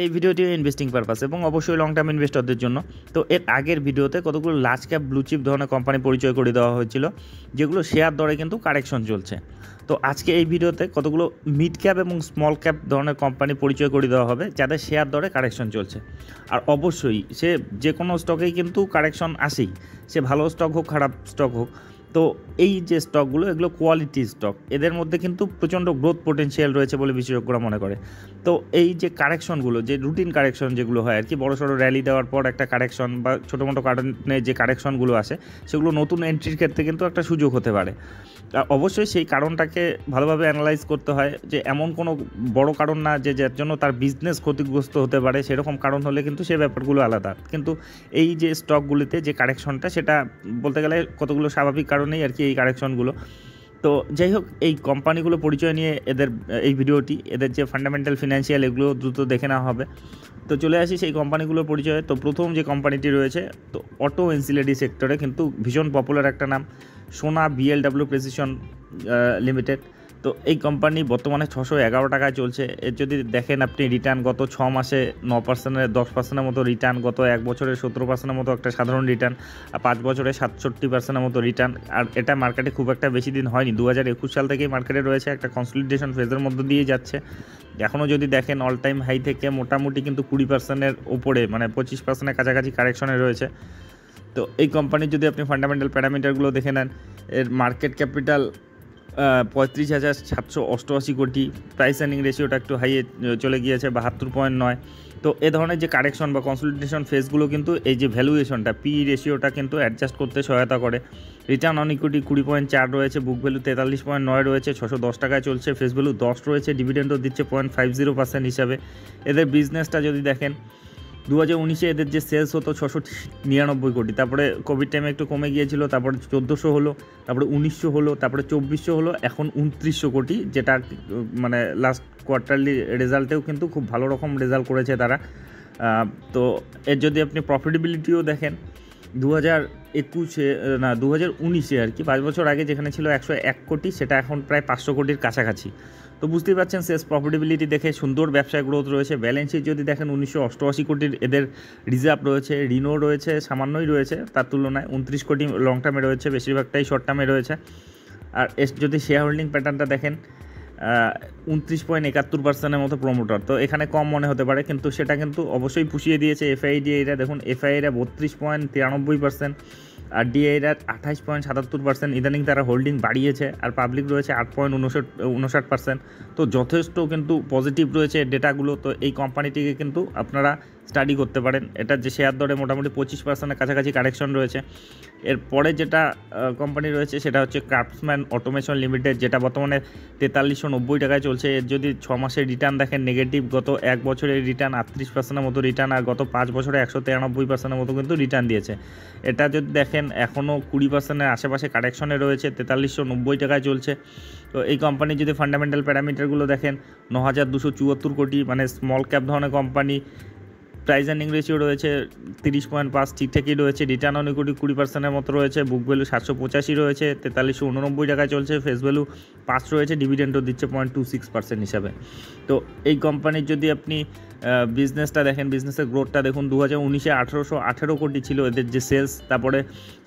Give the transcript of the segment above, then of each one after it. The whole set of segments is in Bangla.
এই ভিডিওটি ইনভেস্টিং পারপাস এবং অবশ্যই লং টার্ম ইনভেস্টরদের জন্য। তো এর আগের ভিডিওতে কতগুলো লার্জ ক্যাপ ব্লু চিপ ধরনের কোম্পানি পরিচয় করে দেওয়া হয়েছিল, যেগুলো শেয়ার দরে কিন্তু কারেকশন চলছে। তো আজকে এই ভিডিওতে কতগুলো মিড ক্যাপ এবং স্মল ক্যাপ ধরনের কোম্পানি পরিচয় করে দেওয়া হবে, যাদের শেয়ার দরে কারেকশন চলছে। আর অবশ্যই সে যে কোনো স্টকেই কিন্তু কারেকশন আসেই, সে ভালো স্টক হোক খারাপ স্টক হোক। তো এই যে স্টকগুলো, এগুলো কোয়ালিটি স্টক, এদের মধ্যে কিন্তু প্রচণ্ড গ্রোথ পোটেনশিয়াল রয়েছে বলে বিশেষজ্ঞরা মনে করে। তো এই যে কারেকশনগুলো, যে রুটিন কারেকশন যেগুলো হয় আর কি, বড় সড়ো র্যালি দেওয়ার পর একটা কারেকশন বা ছোটো মোটো কারণে যে কারেকশনগুলো আসে, সেগুলো নতুন এন্ট্রির ক্ষেত্রে কিন্তু একটা সুযোগ হতে পারে। অবশ্যই সেই কারণটাকে ভালোভাবে অ্যানালাইজ করতে হয়, যে এমন কোনো বড় কারণ না যে যার জন্য তার বিজনেস ক্ষতিগ্রস্ত হতে পারে, সেরকম কারণ হলে কিন্তু সে ব্যাপারগুলো আলাদা। কিন্তু এই যে স্টকগুলিতে যে কারেকশনটা, সেটা বলতে গেলে কতগুলো স্বাভাবিক কারণেই আর কি এই কারেকশনগুলো। তো যাই হোক, এই কোম্পানিগুলো পরিচয় নিয়ে এদের এই ভিডিওটি, এদের যে ফান্ডামেন্টাল ফিনান্সিয়াল, এগুলো দ্রুত দেখে নেওয়া হবে। তো চলে আসি সেই কোম্পানিগুলোর পরিচয়ে। তো প্রথম যে কোম্পানিটি রয়েছে, তো অটো এনসিলারি সেক্টরে কিন্তু ভীষণ পপুলার একটা নাম, সোনা বিএলডাব্লিউ প্রেসিশন লিমিটেড। তো এই কোম্পানি বর্তমানে 611 টাকায় চলছে। এর যদি দেখেন আপনি রিটার্ন, গত 6 মাসে 9%, 10% মতো রিটার্ন, গত 1 বছরে 17% মতো একটা সাধারণ রিটার্ন, আর 5 বছরে 67% মতো রিটার্ন। আর এটা মার্কেটে খুব একটা বেশি দিন হয়নি, 2021 সাল থেকেই মার্কেটে রয়েছে, একটা কনসলিডেশন ফেজের মধ্যে দিয়ে যাচ্ছে। এখনও যদি দেখেন অল টাইম হাই থেকে মোটামুটি কিন্তু 20%-এর উপরে, মানে 25%-এর কাছাকাছি কারেকশনে রয়েছে। তো এই কোম্পানির যদি আপনি ফান্ডামেন্টাল প্যারামিটারগুলো দেখে নেন, এর মার্কেট ক্যাপিটাল 35,788 কোটি, প্রাইস আর্নিং রেশিওটা একটু হাইয়ে চলে গিয়েছে 72.9। তো এ ধরনের যে কারেকশন বা কনসলিডেশন ফেজগুলো কিন্তু এই যে ভ্যালুয়েশনটা, পি রেশিওটা কিন্তু অ্যাডজাস্ট করতে সহায়তা করে। রিটার্ন অন ইকুইটি 20.4 রয়েছে, বুক ভ্যালু 43.9 রয়েছে, 610 টাকায় চলছে, ফেস ভ্যালু 10 রয়েছে, ডিভিডেন্ডও দিচ্ছে 0.50% হিসাবে। এদের বিজনেসটা যদি দেখেন, 2019-এ এদের যে সেলস হতো 699 কোটি, তারপরে কোভিড টাইমে একটু কমে গিয়েছিল, তারপরে 1400 হলো, তারপরে 1900 হলো, তারপরে 2400 হলো, এখন 2900 কোটি, যেটা মানে লাস্ট কোয়ার্টারলি রেজাল্টেও কিন্তু খুব ভালো রকম রেজাল্ট করেছে তারা। তো এর যদি আপনি প্রফিটেবিলিটিও দেখেন, 2019-এ আর কি, 5 বছর আগে যেখানে ছিল 101 কোটি, সেটা এখন প্রায় 500 কোটির কাছাকাছি। তো বুঝতেই পারছেন, সেলস প্রফিটেবিলিটি দেখে সুন্দর ব্যবসায় গ্রোথ রয়েছে। ব্যালেন্স শিট যদি দেখেন, 1988 কোটির এদের রিজার্ভ রয়েছে, ঋণও রয়েছে, সামান্যই রয়েছে তার তুলনায়, 29 কোটি লং টার্মে রয়েছে, বেশিরভাগটাই শর্ট টার্মে রয়েছে। আর যদি শেয়ার হোল্ডিং প্যাটার্নটা দেখেন, 29.71%-এর মতো প্রমোটার। তো এখানে কম মনে হতে পারে, কিন্তু সেটা কিন্তু অবশ্যই পুষিয়ে দিয়েছে এফআইডিআইরা। দেখুন, এফআইআইরা 32.93%, আর ডিআইরা 28.77%। ইদানিং তারা হোল্ডিং বাড়িয়েছে, আর পাবলিক রয়েছে 8.59%। তো যথেষ্ট কিন্তু পজিটিভ রয়েছে ডেটাগুলো। তো এই কোম্পানিটিকে কিন্তু আপনারা স্টাডি করতে পারেন। এটার যে শেয়ার দরে মোটামুটি 25%-এর কাছাকাছি কারেকশন রয়েছে। এরপরে যেটা কোম্পানি রয়েছে, সেটা হচ্ছে ক্রাফটসম্যান অটোমেশন লিমিটেড, যেটা বর্তমানে 4390 টাকায় চলছে। এর যদি 6 মাসের রিটার্ন দেখেন, নেগেটিভ, গত 1 বছরের রিটার্ন 38%-এর মতো রিটার্ন, আর গত 5 বছরে 193%-এর মতো কিন্তু রিটার্ন দিয়েছে। এটা যদি দেখেন, এখনও 20%-এর আশেপাশে কারেকশনে রয়েছে, 4390 টাকায় চলছে। তো এই কোম্পানির যদি ফান্ডামেন্টাল প্যারামিটারগুলো দেখেন, 9274 কোটি, মানে স্মল ক্যাপ ধরনের কোম্পানি। প্রাইস আর্নিং রেশিও রয়েছে 30.5, ঠিকঠাকই রয়েছে। রিটার্ন অন ইকুইটি 20%-এর মতো রয়েছে, বুক ভ্যালু 785 রয়েছে, 4389 টাকায় চলছে, ফেস ভ্যালু 5 রয়েছে, ডিভিডেন্ডও দিচ্ছে 0.26% হিসাবে। তো এই কোম্পানির যদি আপনি বিজনেসটা দেখেন, বিজনেসের গ্রোথটা দেখুন, 2019-এ 1818 কোটি ছিল এদের যে সেলস, তারপরে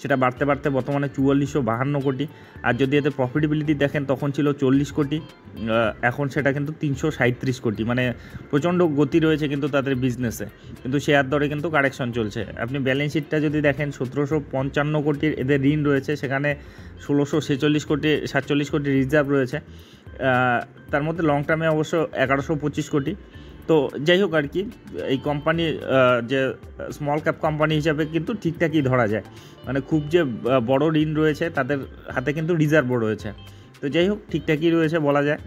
সেটা বাড়তে বাড়তে বর্তমানে 4452 কোটি। আর যদি এদের প্রফিটেবিলিটি দেখেন, তখন ছিল 40 কোটি, এখন সেটা কিন্তু 337 কোটি। মানে প্রচণ্ড গতি রয়েছে কিন্তু তাদের বিজনেসে, কিন্তু শেয়ার দরে কিন্তু কারেকশন চলছে। আপনি ব্যালেন্স শিটটা যদি দেখেন, 1755 কোটির এদের ঋণ রয়েছে, সেখানে 1646 কোটি, 47 কোটি রিজার্ভ রয়েছে। তার মধ্যে লং টার্মে অবশ্য 1125 কোটি। তো যাই হোক আর কি, এই কোম্পানি যে স্মল ক্যাপ কোম্পানি হিসাবে কিন্তু ঠিকঠাকই ধরা যায়। মানে খুব যে বড় ঋণ রয়েছে, তাদের হাতে কিন্তু রিজার্ভও রয়েছে। তো যাই হোক, ঠিকঠাকই রয়েছে বলা যায়।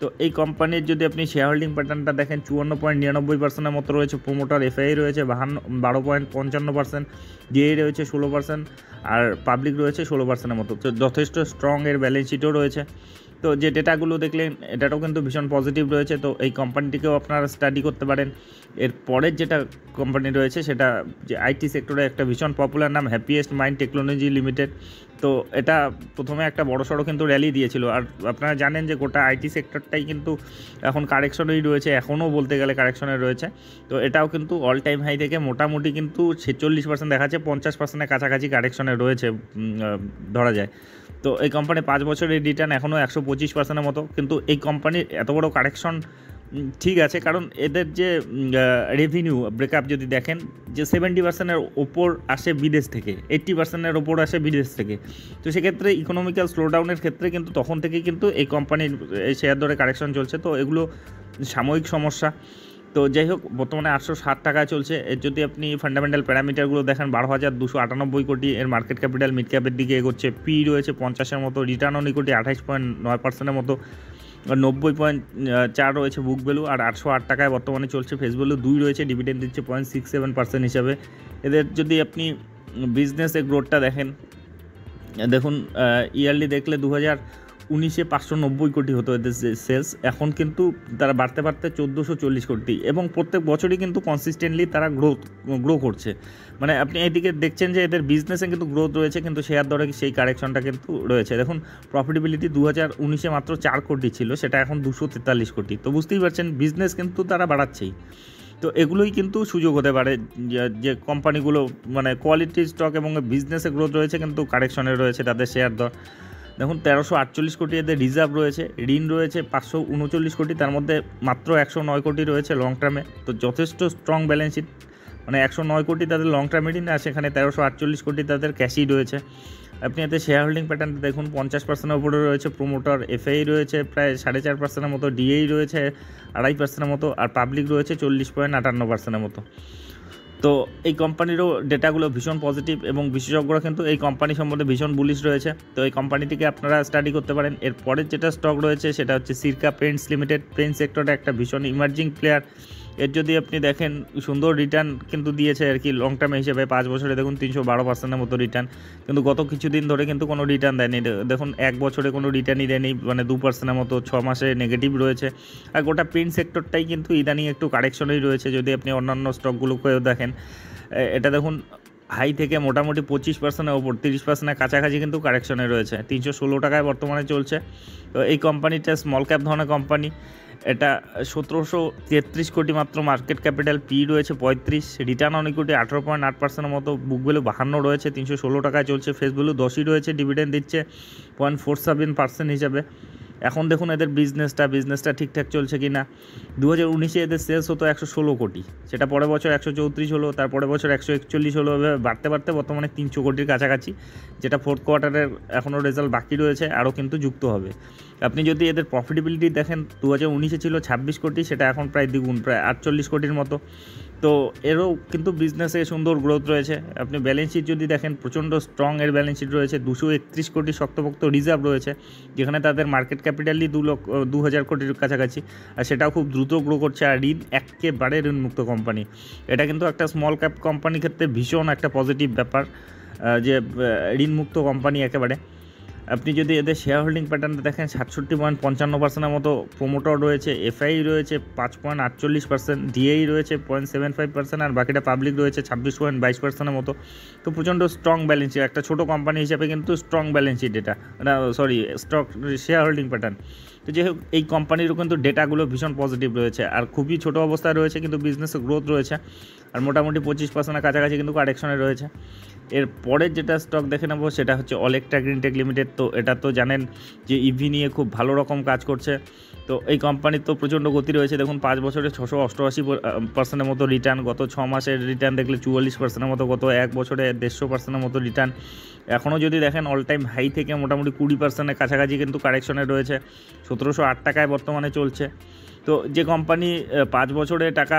তো এই কোম্পানির যদি আপনি শেয়ার হোল্ডিং প্যাটার্নটা দেখেন, 54.99%-এর মতো রয়েছে প্রোমোটার, এফআই রয়েছে 12.55%, ডিআই রয়েছে 16%, আর পাবলিক রয়েছে 16%-এর মতো। তো যথেষ্ট স্ট্রং এর ব্যালেন্স শিটও রয়েছে। তো যে ডেটাগুলো দেখলেন এটাও কিন্তু ভীষণ পজিটিভ রয়েছে। তো এই কোম্পানিটিকেও আপনারা স্টাডি করতে পারেন। এর পরের যেটা কোম্পানি রয়েছে সেটা যে আইটি সেক্টরে একটা ভীষণ পপুলার নাম হ্যাপিয়েস্ট মাইন্ড টেকনোলজি লিমিটেড। তো এটা প্রথমে একটা বড়সড় কিন্তু র্যালি দিয়েছিল, আর আপনারা জানেন যে গোটা আইটি সেক্টরটাই কিন্তু এখন কারেকশনেই রয়েছে, এখনও বলতে গেলে কারেকশনে রয়েছে। তো এটাও কিন্তু অল টাইম হাই থেকে মোটামুটি কিন্তু 46% দেখাচ্ছে, 50%-এর কাছাকাছি কারেকশনে রয়েছে ধরা যায়। তো এই কোম্পানি 5 বছরের রিটার্ন এখনও 125%-এর মতো। কিন্তু এই কোম্পানির এত বড় কারেকশন ঠিক আছে, কারণ এদের যে রেভিনিউ ব্রেকআপ যদি দেখেন যে 70%-এর ওপর আসে বিদেশ থেকে, 80%-এর ওপর আসে বিদেশ থেকে। তো সেক্ষেত্রে ইকোনমিক্যাল স্লোডাউনের ক্ষেত্রে কিন্তু তখন থেকেই কিন্তু এই কোম্পানির শেয়ার দরে কারেকশন চলছে। তো এগুলো সাময়িক সমস্যা। তো যাই হোক, বর্তমানে 860 টাকায় চলছে। এর যদি আপনি ফান্ডামেন্টাল প্যারামিটারগুলো দেখেন 12,298 কোটি, এর মার্কেট ক্যাপিটাল মিড ক্যাপের দিকে এগোচ্ছে, পি রয়েছে 50-এর মতো, রিটার্ন অন ইকুইটি 28.9%-এর মতো, 90.4 রয়েছে বুক ভ্যালু, আর 808 টাকায় বর্তমানে চলছে ফেস ভ্যালু 2 রয়েছে, ডিভিডেন্ড দিচ্ছে 0.67% হিসাবে। এদের যদি আপনি বিজনেসের গ্রোথটা দেখেন, দেখুন ইয়ারলি দেখলে 2019-এ 590 কোটি হতো এদের সেলস, এখন কিন্তু তারা বাড়তে বাড়তে 1440 কোটি, এবং প্রত্যেক বছরই কিন্তু কনসিস্টেন্টলি তারা গ্রো করছে। মানে আপনি এদিকে দেখছেন যে এদের বিজনেসে কিন্তু গ্রোথ রয়েছে, কিন্তু শেয়ার দরে সেই কারেকশনটা কিন্তু রয়েছে। দেখুন প্রফিটেবিলিটি 2019-এ মাত্র 4 কোটি ছিল, সেটা এখন 243 কোটি। তো বুঝতেই পারছেন বিজনেস কিন্তু তারা বাড়াচ্ছেই। তো এগুলোই কিন্তু সুযোগ হতে পারে যে কোম্পানিগুলো মানে কোয়ালিটি স্টক এবং বিজনেসে গ্রোথ রয়েছে কিন্তু কারেকশনে রয়েছে তাদের শেয়ার দর। দেখুন 1348 কোটি এদের রিজার্ভ রয়েছে, ঋণ রয়েছে 539 কোটি, তার মধ্যে মাত্র 109 কোটি রয়েছে লং টার্মে। তো যথেষ্ট স্ট্রং ব্যালেন্স শিট, মানে 109 কোটি তাদের লং টার্মে ঋণ, আর সেখানে 1348 কোটি তাদের ক্যাশই রয়েছে। আপনি এতে শেয়ার হোল্ডিং প্যাটার্নটা দেখুন, 50%-এর উপরে রয়েছে প্রোমোটার, এফআই রয়েছে প্রায় 4.5%-এর মতো, ডিএই রয়েছে 2.5%-এর মতো, আর পাবলিক রয়েছে 40.58%-এর মতো। তো এই কোম্পানিরও ডেটাগুলো ভীষণ পজিটিভ, এবং বিশেষজ্ঞরা কিন্তু এই কোম্পানি সম্বন্ধে ভীষণ বুলিশ রয়েছে। তো এই কোম্পানিটিকে আপনারা স্টাডি করতে পারেন। এর পরের যেটা স্টক রয়েছে সেটা হচ্ছে সিরকা পেইন্টস লিমিটেড। পেইন্ট সেক্টরে একটা ভীষণ ইমার্জিং প্লেয়ার। এর যদি আপনি দেখেন সুন্দর রিটার্ন কিন্তু দিয়েছে আর কি লং টার্মে হিসেবে, 5 বছরে দেখুন 312%-এর মতো রিটার্ন, কিন্তু গত কিছুদিন ধরে কিন্তু কোনো রিটার্ন দেয়নি। দেখুন 1 বছরে কোনো রিটার্নই দেয়নি, মানে 2%-এর মতো, 6 মাসে নেগেটিভ রয়েছে। আর গোটা প্রিন্ট সেক্টরটাই কিন্তু ইদানিং একটু কারেকশনেই রয়েছে। যদি আপনি অন্যান্য স্টকগুলোকেও দেখেন, এটা দেখুন হাই থেকে মোটামুটি 25%-এর ওপর, 30%-এর কাছাকাছি কিন্তু কারেকশনে রয়েছে। 316 টাকায় বর্তমানে চলছে। তো এই কোম্পানিটা স্মল ক্যাপ ধরনের কোম্পানি, এটা 1733 কোটি মাত্র মার্কেট ক্যাপিটাল, পি রয়েছে 35, রিটার্ন অন ইকুইটি 18.8%-এর মতো, বুক ভ্যালু 52 রয়েছে, 316 টাকায় চলছে, ফেস ভ্যালু 10ই রয়েছে, ডিভিডেন্ড দিচ্ছে 0.47% হিসাবে। এখন দেখুন এদের বিজনেসটা ঠিকঠাক চলছে কি না। 2019-এ এদের সেলস হতো 116 কোটি, সেটা পরের বছর 134 হলো, তারপরের বছর 141 হলো, এভাবে বাড়তে বাড়তে বর্তমানে 300 কোটির কাছাকাছি, যেটা ফোর্থ কোয়ার্টারের এখনও রেজাল্ট বাকি রয়েছে, আরও কিন্তু যুক্ত হবে। আপনি যদি এদের প্রফিটেবিলিটি দেখেন, 2019-এ ছিল 26 কোটি, সেটা এখন প্রায় দ্বিগুণ, প্রায় 48 কোটির মতো। তো এরও কিন্তু বিজনেসে সুন্দর গ্রোথ রয়েছে। আপনি ব্যালেন্স শিট যদি দেখেন, প্রচণ্ড স্ট্রং এর ব্যালেন্স শিট রয়েছে, 231 কোটি শক্তপোক্ত রিজার্ভ রয়েছে, যেখানে তাদের মার্কেট ক্যাপিটালই 2,000 কোটির কাছাকাছি, আর সেটাও খুব দ্রুত গ্রো করছে। আর ঋণ একেবারে ঋণমুক্ত কোম্পানি, এটা কিন্তু একটা স্মল ক্যাপ কোম্পানির ক্ষেত্রে ভীষণ একটা পজিটিভ ব্যাপার যে ঋণমুক্ত কোম্পানি একেবারে। আপনি যদি এদের শেয়ার হোল্ডিং প্যাটার্নটা দেখেন, 67.55%-এর মতো প্রোমোটর রয়েছে, এফআই রয়েছে 5.48%, ডিএই রয়েছে 0.75%, আর বাকিটা পাবলিক রয়েছে 26.22%-এর মতো। তো প্রচণ্ড স্ট্রং ব্যালেন্স শিট, একটা ছোটো কোম্পানি হিসাবে কিন্তু স্ট্রং ব্যালেন্স শিট এটা, স্টক শেয়ার হোল্ডিং প্যাটার্ন। তো যাই হোক, এই কোম্পানিরও কিন্তু ডেটাগুলো ভীষণ পজিটিভ রয়েছে, আর খুবই ছোটো অবস্থায় রয়েছে, কিন্তু বিজনেসে গ্রোথ রয়েছে, আর মোটামুটি 25%-এর কাছাকাছি কিন্তু কারেকশনে রয়েছে। এর পরের যেটা স্টক দেখে নেব সেটা হচ্ছে অলেক্ট্রা গ্রিনটেক লিমিটেড। তো এটা তো জানেন যে ইভি নিয়ে খুব ভালো রকম কাজ করছে। তো এই কোম্পানির তো প্রচণ্ড গতি রয়েছে। দেখুন 5 বছরে 688%-এর মতো রিটার্ন, গত 6 মাসের রিটার্ন দেখলে 44%-এর মতো, গত 1 বছরে 150%-এর মতো রিটার্ন। এখনও যদি দেখেন অল টাইম হাই থেকে মোটামুটি 20%-এর কাছাকাছি কিন্তু কারেকশনে রয়েছে, 1708 টাকায় বর্তমানে চলছে। তো যে কোম্পানি 5 বছরে টাকা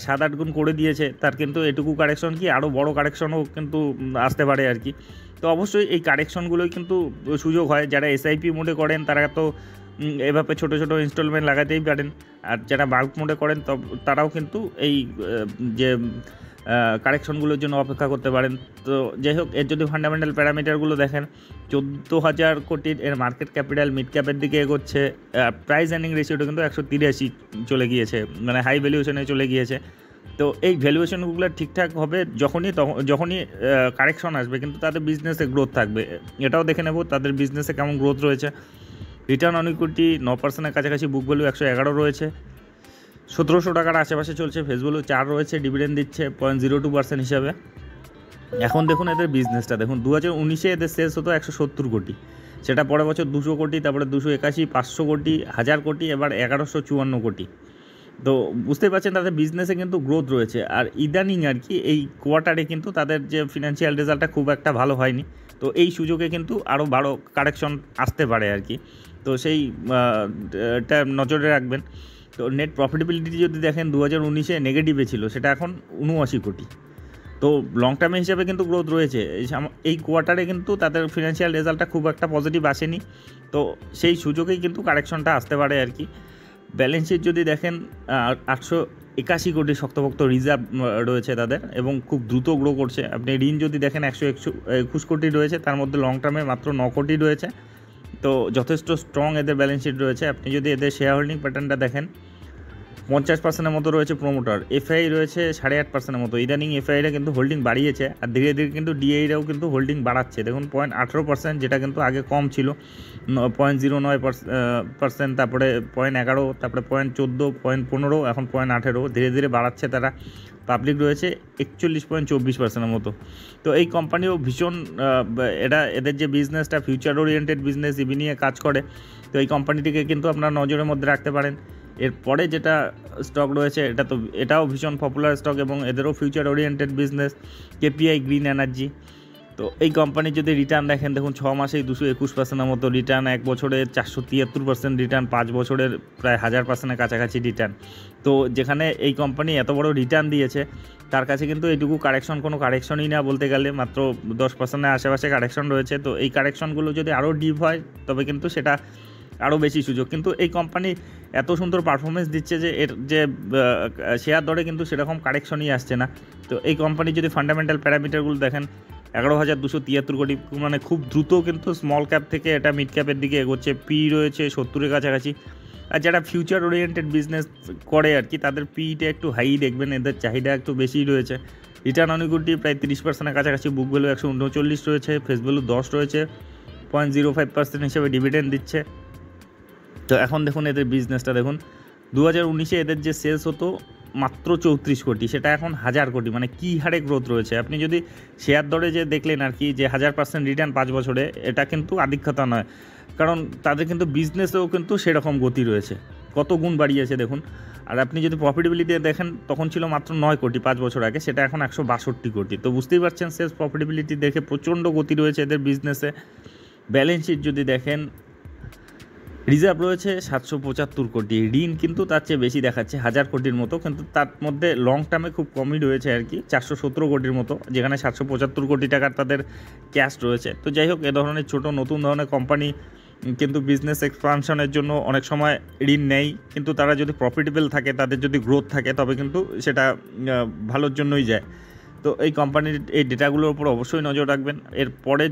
7-8 গুণ করে দিয়েছে, তার কিন্তু এটুকু কারেকশন কি, আরও বড় কারেকশনও কিন্তু আসতে পারে আর কি। তো অবশ্যই এই কারেকশনগুলোই কিন্তু সুযোগ হয়। যারা এসআইপি মোডে করেন তারা তো এভাবে ছোটো ছোটো ইনস্টলমেন্ট লাগাতেই পারেন, আর যারা বাল্ক মোডে করেন তারাও কিন্তু এই যে কারেকশনগুলোর জন্য অপেক্ষা করতে পারেন। তো যাই হোক, এর যদি ফান্ডামেন্টাল প্যারামিটারগুলো দেখেন 14,000 কোটির এর মার্কেট ক্যাপিটাল, মিড ক্যাপের দিকে এগোচ্ছে, প্রাইস আর্নিং রেশিওটা কিন্তু 183 চলে গিয়েছে, মানে হাই ভ্যালুয়েশনে চলে গিয়েছে। তো এই ভ্যালুয়েশনগুলো ঠিকঠাক হবে যখনই কারেকশন আসবে, কিন্তু তাদের বিজনেসে গ্রোথ থাকবে। এটাও দেখে নেব তাদের বিজনেসে কেমন গ্রোথ রয়েছে। রিটার্ন অন ইকুইটি 9%-এর কাছাকাছি, বুক ভ্যালু 111 রয়েছে, 1700 টাকার আশেপাশে চলছে, ফেস ভ্যালু 4 রয়েছে, ডিভিডেন্ড দিচ্ছে 0.02% হিসাবে। এখন দেখুন এদের বিজনেসটা দেখুন, 2019-এ এদের সেলস হতো 170 কোটি, সেটা পরের বছর 200 কোটি, তারপরে 281, 500 কোটি, 1000 কোটি, এবার 1154 কোটি। তো বুঝতেই পারছেন তাদের বিজনেসে কিন্তু গ্রোথ রয়েছে। আর ইদানিং আর কি এই কোয়ার্টারে কিন্তু তাদের যে ফিনান্সিয়াল রেজাল্টটা খুব একটা ভালো হয়নি, তো এই সুযোগে কিন্তু আরও বড় কারেকশন আসতে পারে আর কি। তো এটা নজরে রাখবেন। তো নেট প্রফিটেবিলিটি যদি দেখেন 2019-এ নেগেটিভে ছিল, সেটা এখন 79 কোটি। তো লং টার্মে হিসাবে কিন্তু গ্রোথ রয়েছে। এই কোয়ার্টারে কিন্তু তাদের ফিনান্সিয়াল রেজাল্টটা খুব একটা পজিটিভ আসেনি, তো সেই সুযোগেই কিন্তু কারেকশনটা আসতে পারে আর কি। ব্যালেন্স শিট যদি দেখেন 881 কোটি শক্তপোক্ত রিজার্ভ রয়েছে তাদের, এবং খুব দ্রুত গ্রো করছে। আপনি ঋণ যদি দেখেন 121 কোটি রয়েছে, তার মধ্যে লং টার্মে মাত্র 9 কোটি রয়েছে। তো যথেষ্ট স্ট্রং এদের ব্যালেন্স শিট রয়েছে। আপনি যদি এদের শেয়ার হোল্ডিং প্যাটার্নটা দেখেন, 50%-এর মতো রয়েছে প্রমোটার, এফআই রয়েছে 8.5%-এর মতো। ইদানিং এফআইরা কিন্তু হোল্ডিং বাড়িয়েছে, আর ধীরে ধীরে কিন্তু ডিআইরাও কিন্তু হোল্ডিং বাড়াচ্ছে। দেখুন 0.18%, যেটা কিন্তু আগে কম ছিল, 0.09%, তারপরে 0.11, তারপরে 0.14, 0.15, এখন 0.18, ধীরে ধীরে বাড়াচ্ছে তারা। পাবলিক রয়েছে 41.24%-এর মতো। তো এই কোম্পানিও ভীষণ, এদের যে বিজনেসটা ফিউচার ওরিয়েন্টেড বিজনেস, ইভি নিয়ে কাজ করে। তো এই কোম্পানিটিকে কিন্তু আপনারা নজরের মধ্যে রাখতে পারেন। এরপরে যেটা স্টক রয়েছে, এটাও ভীষণ পপুলার স্টক, এবং এদেরও future oriented business, KPI green energy. তো এই কোম্পানির যদি রিটার্ন দেখেন, দেখুন 6 মাসেই 221%-এর মতো রিটার্ন, 1 বছরে 473% রিটার্ন, 5 বছরের প্রায় 1000%-এর কাছাকাছি রিটার্ন। তো যেখানে এই কোম্পানি এত বড় রিটার্ন দিয়েছে, তার কাছে কিন্তু এইটুকু কোনো কারেকশনই না বলতে গেলে, মাত্র 10%-এর আশেপাশে কারেকশন রয়েছে। তো এই কারেকশনগুলো যদি আরও ডিপ হয়, তবে কিন্তু সেটা আরও বেশি সুযোগ। কিন্তু এই কোম্পানি এত সুন্দর পারফরমেন্স দিচ্ছে যে এর যে শেয়ার দরে কিন্তু সেরকম কারেকশনই আসছে না। তো এই কোম্পানি যদি ফান্ডামেন্টাল প্যারামিটারগুলো দেখেন, 11,273 কোটি, মানে খুব দ্রুত কিন্তু স্মল ক্যাপ থেকে এটা মিড ক্যাপের দিকে এগোচ্ছে। পি রয়েছে 70-এর কাছাকাছি। আর যারা ফিউচার ওরিয়েন্টেড বিজনেস করে আর কি, তাদের পিটা একটু হাই দেখবেন, এদের চাহিদা একটু বেশি রয়েছে। রিটার্ন অন ইকুইটি প্রায় 30%-এর কাছাকাছি, বুক ভ্যালু 139 রয়েছে, ফেস ভ্যালু 10 রয়েছে, 0.05% হিসেবে ডিভিডেন্ড দিচ্ছে। তো এখন দেখুন এদের বিজনেসটা দেখুন, 2019-এ এদের যে সেলস হতো মাত্র 34 কোটি, সেটা এখন 1000 কোটি, মানে কী হারে গ্রোথ রয়েছে। আপনি যদি শেয়ার দরে যে দেখলেন আর কি, যে 1000% রিটার্ন 5 বছরে, এটা কিন্তু আধিক্যতা নয়, কারণ তাদের কিন্তু বিজনেসেও কিন্তু সেরকম গতি রয়েছে, কত গুণ বাড়িয়েছে দেখুন। আর আপনি যদি প্রফিটেবিলিটি দেখেন, তখন ছিল মাত্র 9 কোটি 5 বছর আগে, সেটা এখন 162 কোটি। তো বুঝতেই পারছেন সেলস প্রফিটেবিলিটি দেখে প্রচণ্ড গতি রয়েছে এদের বিজনেসে। ব্যালেন্স শিট যদি দেখেন, রিজার্ভ রয়েছে 775 কোটি, ঋণ কিন্তু তার চেয়ে বেশি দেখাচ্ছে, 1000 কোটির মতো, কিন্তু তার মধ্যে লং টার্মে খুব কমই রয়েছে আর কি, 417 কোটির মতো, যেখানে 775 কোটি টাকার তাদের ক্যাশ রয়েছে। তো যাই হোক, এ ধরনের নতুন ধরনের কোম্পানি কিন্তু বিজনেস এক্সপানশনের জন্য অনেক সময় ঋণ নেই, কিন্তু তারা যদি প্রফিটেবল থাকে, তাদের যদি গ্রোথ থাকে, তবে কিন্তু সেটা ভালোর জন্যই যায়। তো এই কোম্পানির এই ডেটাগুলোর উপর অবশ্যই নজর রাখবেন। এরপরে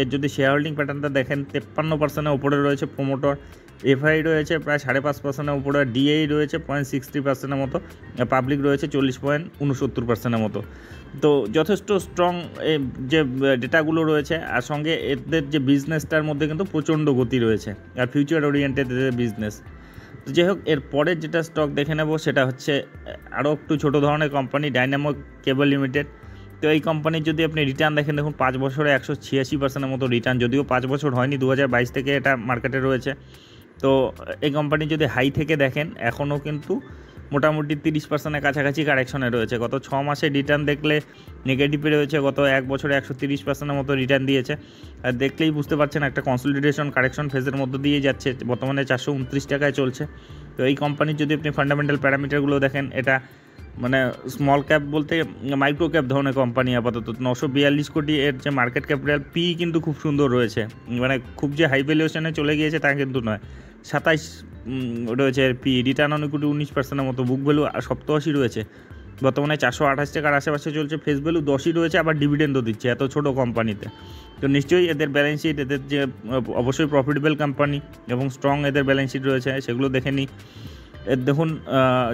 এর যদি শেয়ার হোল্ডিং প্যাটার্নটা দেখেন, 53%-এর উপরে রয়েছে প্রমোটর, এফআই রয়েছে প্রায় 5.5%-এর উপরে, ডিআই রয়েছে 0.60%-এর মতো, পাবলিক রয়েছে 40.69%-এর মতো। তো যথেষ্ট স্ট্রং যে ডেটাগুলো রয়েছে, আর সঙ্গে এদের যে বিজনেসটার মধ্যে কিন্তু প্রচণ্ড গতি রয়েছে, আর ফিউচার ওরিয়েন্টেড বিজনেস। তো যাই হোক, এরপরে যেটা স্টক দেখে নেব, সেটা হচ্ছে আরও একটু ছোটো ধরনের কোম্পানি, ডাইনামো কেবল লিমিটেড। তো এই কোম্পানির যদি আপনি রিটার্ন দেখেন, দেখুন 5 বছরে 186%-এর মতো রিটার্ন, যদিও 5 বছর হয়নি, 2022 থেকে এটা মার্কেটে রয়েছে। তো এই কোম্পানি যদি হাই থেকে দেখেন, এখনও কিন্তু মোটামুটি 30%-এর কাছাকাছি কারেকশনে রয়েছে। গত 6 মাসে রিটার্ন দেখলে নেগেটিভে রয়েছে, গত 1 বছরে 130%-এর মতো রিটার্ন দিয়েছে। আর দেখলেই বুঝতে পারছেন একটা কনসলিডেশন কারেকশন ফেজের মধ্যে দিয়ে যাচ্ছে, বর্তমানে 429 টাকায় চলছে। তো এই কোম্পানির যদি আপনি ফান্ডামেন্টাল প্যারামিটারগুলো দেখেন, এটা মানে স্মল ক্যাপ বলতে মাইক্রো ক্যাপ ধরনের কোম্পানি আপাতত। 942 কোটি এর যে মার্কেট ক্যাপিটাল, পি কিন্তু খুব সুন্দর রয়েছে, মানে খুব যে হাই ভ্যালুয়েশনে চলে গিয়েছে তা কিন্তু নয়, 27 রয়েছে এর পি, রিটার্ন অন ইকুইটি 19%-এর মতো, বুক ভ্যালু 87 রয়েছে, বর্তমানে 428 টাকার আশেপাশে চলছে, ফেস ভ্যালু 10ই রয়েছে, আবার ডিভিডেন্ডও দিচ্ছে এত ছোটো কোম্পানিতে। তো নিশ্চয়ই এদের ব্যালেন্স শিট, এদের যে অবশ্যই প্রফিটেবল কোম্পানি এবং স্ট্রং এদের ব্যালেন্স শিট রয়েছে, সেগুলো দেখে নিই। দেখুন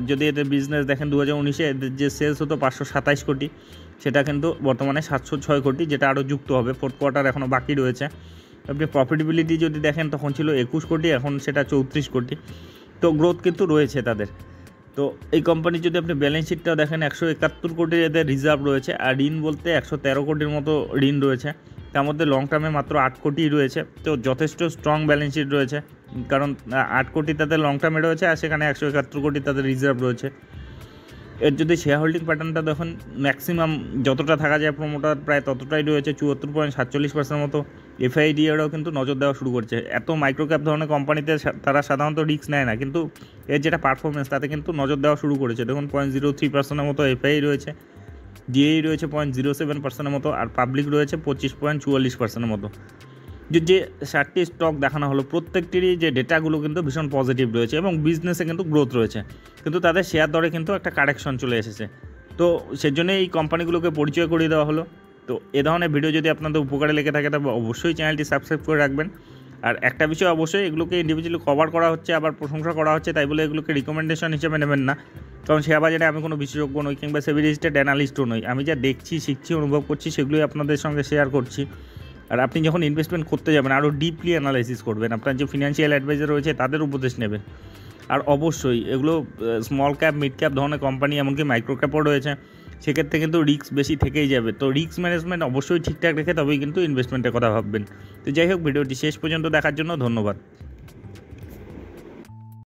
যদি এদের বিজনেস দেখেন 2019-এ এদের যে সেলস হতো 527 কোটি, সেটা কিন্তু বর্তমানে 706 কোটি, যেটা আরও যুক্ত হবে, ফোর্থ কোয়ার্টার এখনও বাকি রয়েছে। আপনি প্রফিটেবিলিটি যদি দেখেন তখন ছিল 21 কোটি, এখন সেটা 34 কোটি। তো গ্রোথ কিন্তু রয়েছে তাদের। তো এই কোম্পানি যদি আপনি ব্যালেন্স শিটটা দেখেন 171 কোটির এদের রিজার্ভ রয়েছে, আর ঋণ বলতে 113 কোটির মতো ঋণ রয়েছে, তার মধ্যে লং টার্মে মাত্র 8 কোটি রয়েছে। তো যথেষ্ট স্ট্রং ব্যালেন্স শিট রয়েছে, কারণ 8 কোটি তাদের লং টার্মে রয়েছে আর সেখানে 171 কোটি তাদের রিজার্ভ রয়েছে। এর যদি শেয়ার হোল্ডিং প্যাটার্নটা দেখুন, ম্যাক্সিমাম যতটা থাকা যায় প্রমোটার প্রায় ততটাই রয়েছে, 74.47% মতো। এফআইডিএরাও কিন্তু নজর দেওয়া শুরু করছে। এত মাইক্রোক্যাপ ধরনের কোম্পানিতে তারা সাধারণত রিস্ক নেয় না, কিন্তু এর যেটা পারফরমেন্স তাতে কিন্তু নজর দেওয়া শুরু করেছে। দেখুন 0.03% মতো এফআই রয়েছে, ডিএই রয়েছে 0.07% মতো, আর পাবলিক রয়েছে 25.44% মতো। যে 7টি স্টক দেখানো হলো, প্রত্যেকটিরই যে ডেটাগুলো কিন্তু ভীষণ পজিটিভ রয়েছে এবং বিজনেসে কিন্তু গ্রোথ রয়েছে, কিন্তু তাদের শেয়ার দরে কিন্তু একটা কারেকশন চলে এসেছে। তো সেজন্য এই কোম্পানিগুলোকে পরিচয় করিয়ে দেওয়া হলো। তো এ ধরনের ভিডিও যদি আপনাদের উপকারে লেগে থাকে তবে অবশ্যই চ্যানেলটি সাবস্ক্রাইব করে রাখবেন। আর একটা বিষয় অবশ্যই, এগুলোকে ইন্ডিভিজুয়ালি কভার করা হচ্ছে, আবার প্রশংসা করা হচ্ছে, তাই বলে এগুলোকে রিকমেন্ডেশন হিসেবে নেবেন না, কারণ শেয়ার বাজারে আমি কোনো বিশেষজ্ঞ নই কিংবা সেবি রেজিস্টার্ড অ্যানালিস্টও নই। আমি যা দেখছি, শিখছি, অনুভব করছি, সেগুলোই আপনাদের সঙ্গে শেয়ার করছি। আর আপনি যখন ইনভেস্টমেন্ট করতে যাবেন আরও ডিপলি অ্যানালাইসিস করবেন, আপনার যে ফিনান্সিয়াল অ্যাডভাইজার রয়েছে তাদের উপদেশ নেবেন। আর অবশ্যই এগুলো স্মল ক্যাপ, মিড ক্যাপ ধরনের কোম্পানি, এমনকি মাইক্রো ক্যাপও রয়েছে, সেক্ষেত্রে কিন্তু রিস্ক বেশি থেকেই যাবে। তো রিস্ক ম্যানেজমেন্ট অবশ্যই ঠিকঠাক রেখে তবেই কিন্তু ইনভেস্টমেন্টের কথা ভাববেন। তো যাই হোক, ভিডিওটি শেষ পর্যন্ত দেখার জন্য ধন্যবাদ।